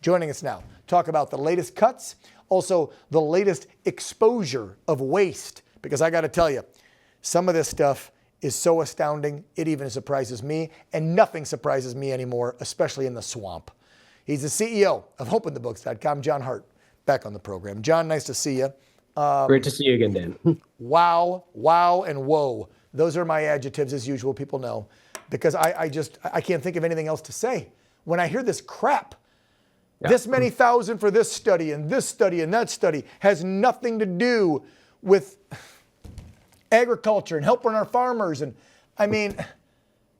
joining us now. Talk about the latest cuts, also the latest exposure of waste, because I got to tell you, some of this stuff is so astounding, it even surprises me, and nothing surprises me anymore, especially in the swamp. He's the CEO of HopeInTheBooks.com, John Hart, back on the program. John, nice to see you. Great to see you again, Dan. Wow, and whoa. Those are my adjectives, as usual, people know, because I can't think of anything else to say. When I hear this crap, this many thousand for this study and that study has nothing to do with agriculture and helping our farmers. And I mean,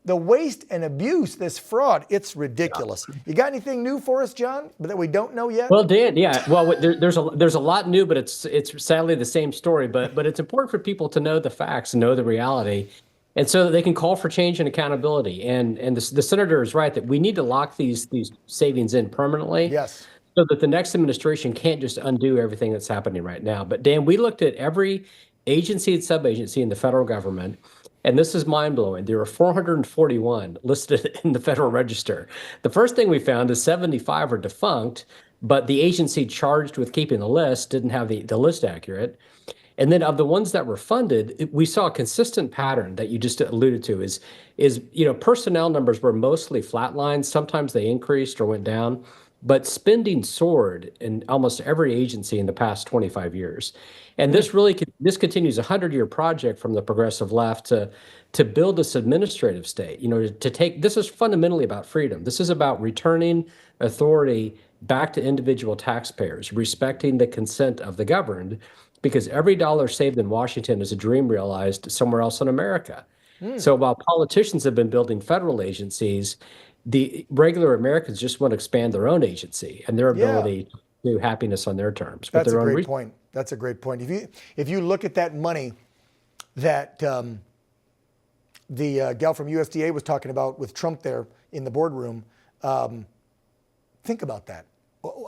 the waste and abuse, this fraud, it's ridiculous. You got anything new for us, John, that we don't know yet? Well, Dan, yeah. Well, there's a lot new, but it's sadly the same story. But it's important for people to know the facts and know the reality, and so that they can call for change and accountability. And the senator is right that we need to lock these savings in permanently. Yes. So that the next administration can't just undo everything that's happening right now. But Dan, we looked at every agency and sub-agency in the federal government, and this is mind-blowing. There are 441 listed in the Federal Register. The first thing we found is 75 are defunct, but the agency charged with keeping the list didn't have the list accurate. And then of the ones that were funded, we saw a consistent pattern that you just alluded to is personnel numbers were mostly flatlined. Sometimes they increased or went down, but spending soared in almost every agency in the past 25 years. And this continues a 100-year project from the progressive left to build this administrative state. This is fundamentally about freedom. This is about returning authority back to individual taxpayers, respecting the consent of the governed, because every dollar saved in Washington is a dream realized somewhere else in America. So while politicians have been building federal agencies, the regular Americans just want to expand their own agency and their ability to do happiness on their terms. That's a great point. That's a great point. If you look at that money that the gal from USDA was talking about with Trump there in the boardroom, think about that.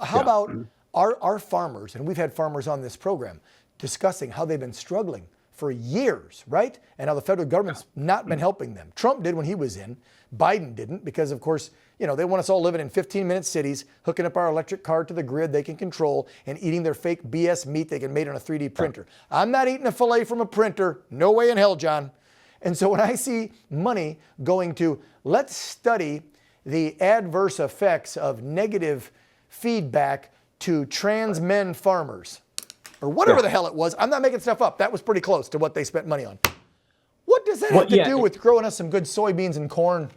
How about our farmers, and we've had farmers on this program discussing how they've been struggling for years, right? And how the federal government's not been helping them. Trump did when he was in. Biden didn't, because of course, they want us all living in 15-minute cities, hooking up our electric car to the grid they can control, and eating their fake BS meat they can make on a 3D printer. I'm not eating a filet from a printer. No way in hell, John. And so when I see money going to, let's study the adverse effects of negative feedback to trans men farmers, or whatever the hell it was. I'm not making stuff up. That was pretty close to what they spent money on. What does that have to do with growing us some good soybeans and corn?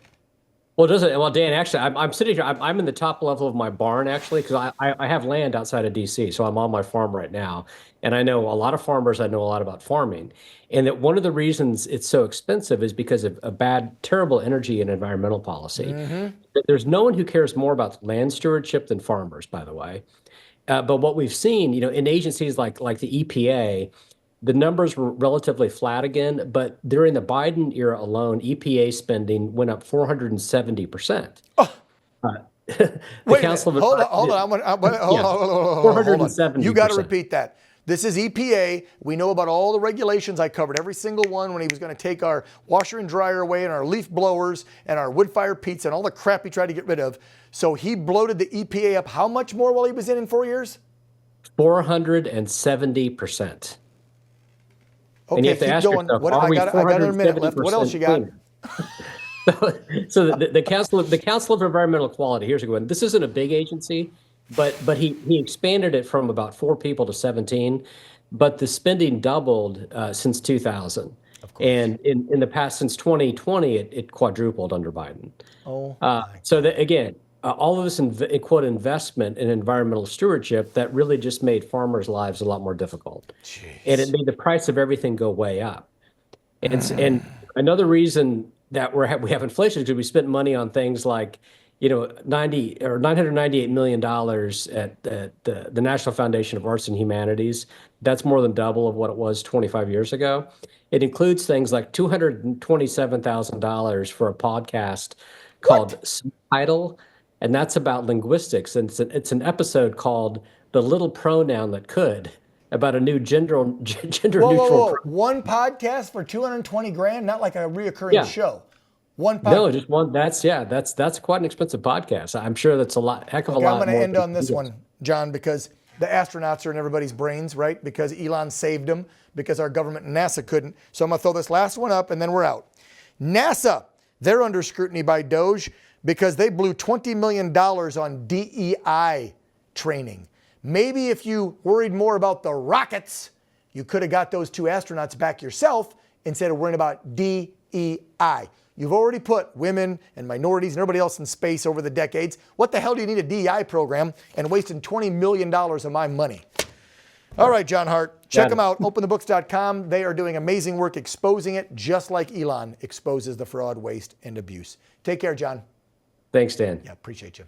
Well, does it? Well, Dan, actually, I'm sitting here. I'm in the top level of my barn, actually, because I have land outside of D.C., so I'm on my farm right now. And I know a lot of farmers. I know a lot about farming. And that one of the reasons it's so expensive is because of a terrible energy and environmental policy. There's no one who cares more about land stewardship than farmers, by the way. But what we've seen, in agencies like the EPA, the numbers were relatively flat again, but during the Biden era alone, EPA spending went up 470%. Oh. Wait a minute. Hold on. 470%. You got to repeat that. This is EPA. We know about all the regulations. I covered every single one when he was going to take our washer and dryer away and our leaf blowers and our wood fire peats and all the crap he tried to get rid of. So he bloated the EPA up how much more while he was in 4 years? 470%. Okay, and you have to ask yourself, I got another minute left. What else you got? So the Council of Environmental Quality, here's a good one. This isn't a big agency, but he expanded it from about 4 people to 17, but the spending doubled since 2000. And in the past, since 2020, it quadrupled under Biden. So that, again, all of this quote investment in environmental stewardship that really just made farmers' lives a lot more difficult. Jeez. And it made the price of everything go way up. And another reason that we have inflation is because we spent money on things like, $998 million at the National Foundation of Arts and Humanities. That's more than double of what it was 25 years ago. It includes things like $227,000 for a podcast called Subtitle, and that's about linguistics. And it's an episode called "The Little Pronoun That Could," about a new gender neutral. One podcast for $220,000, not like a reoccurring show. One podcast. No, just one. That's quite an expensive podcast. I'm sure that's heck of a Okay, I'm lot going to more end than on this you one, John, because the astronauts are in everybody's brains, right? Because Elon saved them, because our government and NASA couldn't. So I'm going to throw this last one up and then we're out. NASA, they're under scrutiny by DOGE because they blew $20 million on DEI training. Maybe if you worried more about the rockets, you could have got those 2 astronauts back yourself instead of worrying about DEI. You've already put women and minorities and everybody else in space over the decades. What the hell do you need a DEI program and wasting $20 million of my money? All right, John Hart, check them out, openthebooks.com. They are doing amazing work exposing it, just like Elon exposes the fraud, waste, and abuse. Take care, John. Thanks, Dan. Yeah, appreciate you.